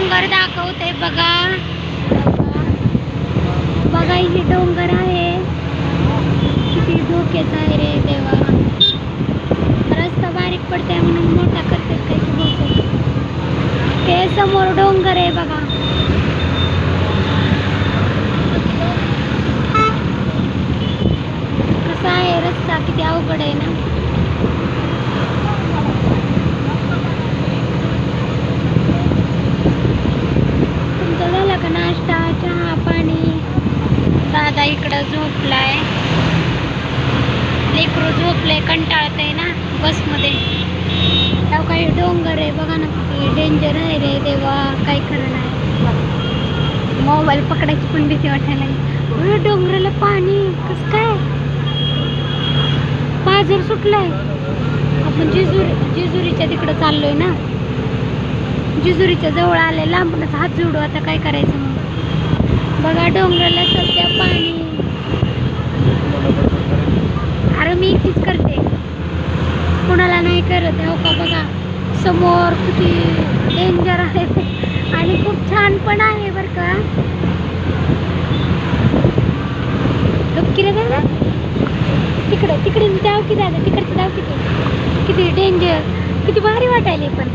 डोंगर दाखवते बघा. बघा इथे डोंगर आहे. किती धोक्याचा आहे रे देवा. रस्ता बारीक पडते म्हणून मोठा करतात काही बहुतेक. ते समोर डोंगर आहे बघा. कसा आहे रस्ता, किती अवघड आहे ना. तुमचा झाला का नाश्ता, चहा, पाणी? दादा इकडं झोपलाय. लेकरू झोपलंय, कंटाळतंय ना बसमध्ये. तेव्हा काही डोंगर आहे बघा ना, किती डेंजर आहे रे देवा. काही खरं नाही. मोबाईल पकडायची पण भीती वाटायला लागली. डोंगराला पाणी कसं काय. पाझर सुटलाय. आपण जेजुरीच्या तिकडं चाललोय ना. जेजुरीच्या जवळ आले, लांबूनच हात जोडू. आता काय करायचं मग. बघा डोंगराला सध्या पाणी. अरे मी एकटीच करते, कोणाला नाही करत. हो का बघा समोर किती डेंजर आहे आणि खूप छान पण आहे बर का. गप्की रे दादा. तिकडे जाऊ की दादा, तिकडचं जाऊ किती डेंजर. किती भारी वाटायले पण.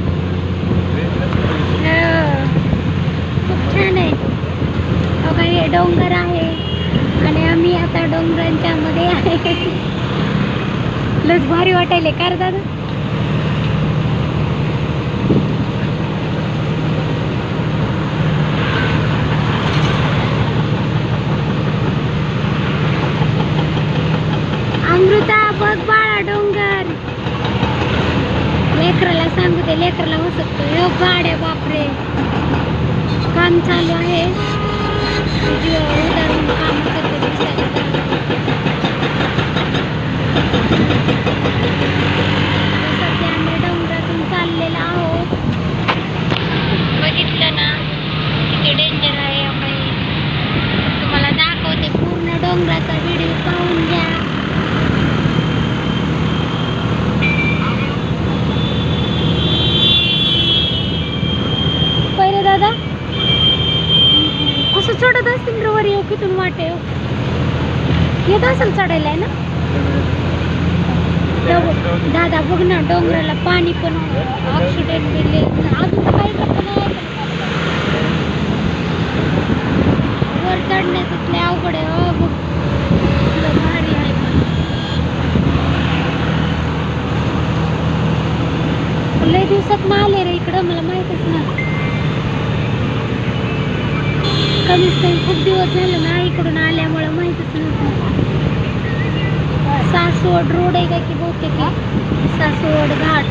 खूप छान आहे. बघा हे डोंगर आहे आणि आम्ही आता डोंगरांच्या मध्ये आहे. लस भारी वाटायले का रे दादा. अमृता बघ बाळा डोंगर. लेकराला सांगू दे, लेकराला बसतो. हे गाड्या बापरे. काम चालू आहे. उदाहरण काम करते दिसायला. सध्या आम्ही डोंगरातून चाललेला आहोत. बघितलं ना किती डेंजर आहे. तुम्हाला दाखवते पूर्ण डोंगराचा व्हिडिओ पाहून घ्या. पहिले दादा कसं चढत असतील वर येऊ कितून वाटे येत असेल चढायला ना. दादा बघ ना डोंगराला पाणी पण. ऍक्सिडेंट केले अजून तर काही करत नाही. वर चढण्याचं लय अवघड आहे. हो बघ भारी आहे. पण लय दिवसात ना आले रे इकडं, मला माहितच नाही. कमीच कमी खूप दिवस झालं ना इकडून आल्यामुळं माहितच नव्हतं. सासवड रोड आहे का की बहुतेक. सासवड घाट.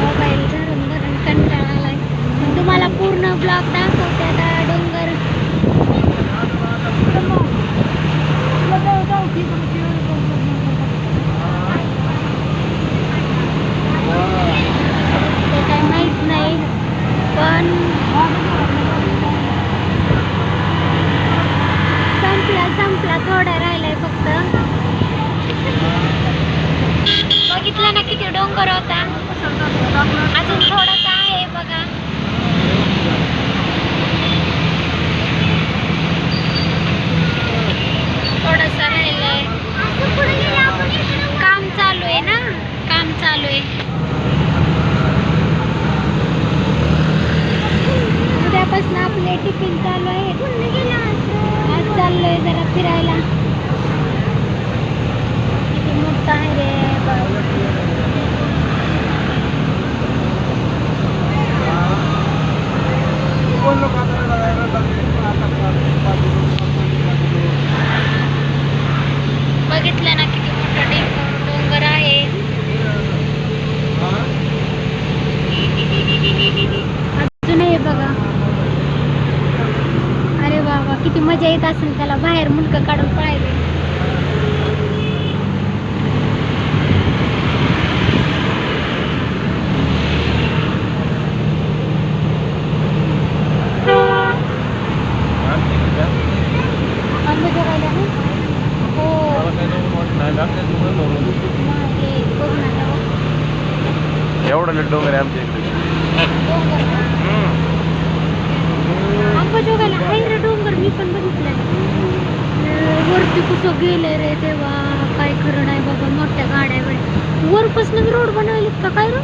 मोबाईल धरून कंटाळा आलाय. तुम्हाला पूर्ण ब्लॉग दाखवते आता डोंगर. ते काय माहित नाही पण संपला थोडा राहिलाय फक्त. बघितलं ना किती डोंगर होता. अजून थोडासा आहे बघा. थोडासा राहिलंय. काम चालू आहे ना, काम चालू आहे. उद्यापासून आपले टिफिन चालू आहे. आज चाललोय जरा फिरायला. किती मोठा आहे रे. बघितलं ना किती मोठा डोंगर आहे. अजून आहे बघा. अरे बाबा किती मजा येत असेल त्याला. बाहेर मुंडकं काढून पळायचं. एवढा लट डोंगर आहे आमच्या इकडे. अंबाजोगाईला आहे रे डोंगर, मी पण बघितलंय. वरती कुठं गेले रे तेव्हा, काय खरं नाही बाबा. मोठ्या गाड्या वरपासून रोड बनवलेत का काय रे?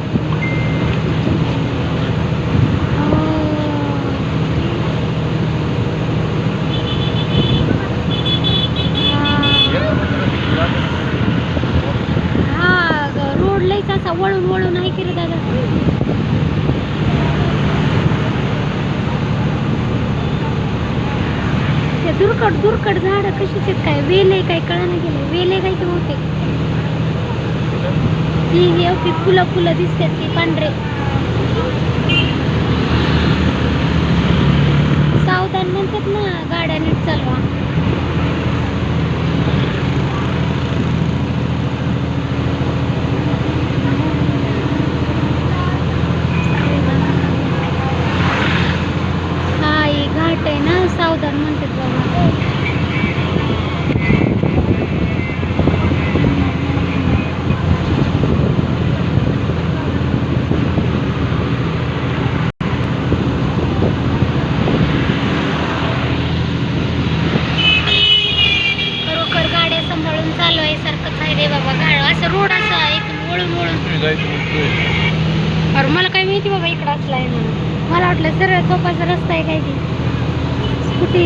हा रोड लईच असा वळून वळून आहे की रे दादा. ते दुर्कट झाडं कशीच आहेत, काय वेल काय कळायला गेलं. वेल काय ते होते ती फुलं दिसतात ती पांढरे. सावधान म्हणतात ना, गाड्या नीट चालवा. हा ही घाट आहे ना, सावधान म्हणतात बाबा. सांभाळून चालवायसारखंच आहे रे बाबा. असं रोड असा इथून वळून अरे मला काय माहिती बाबा इकडं असला आहे म्हणून. मला वाटलं सरळ सोपाचा रस्ता आहे काय की. स्कूटी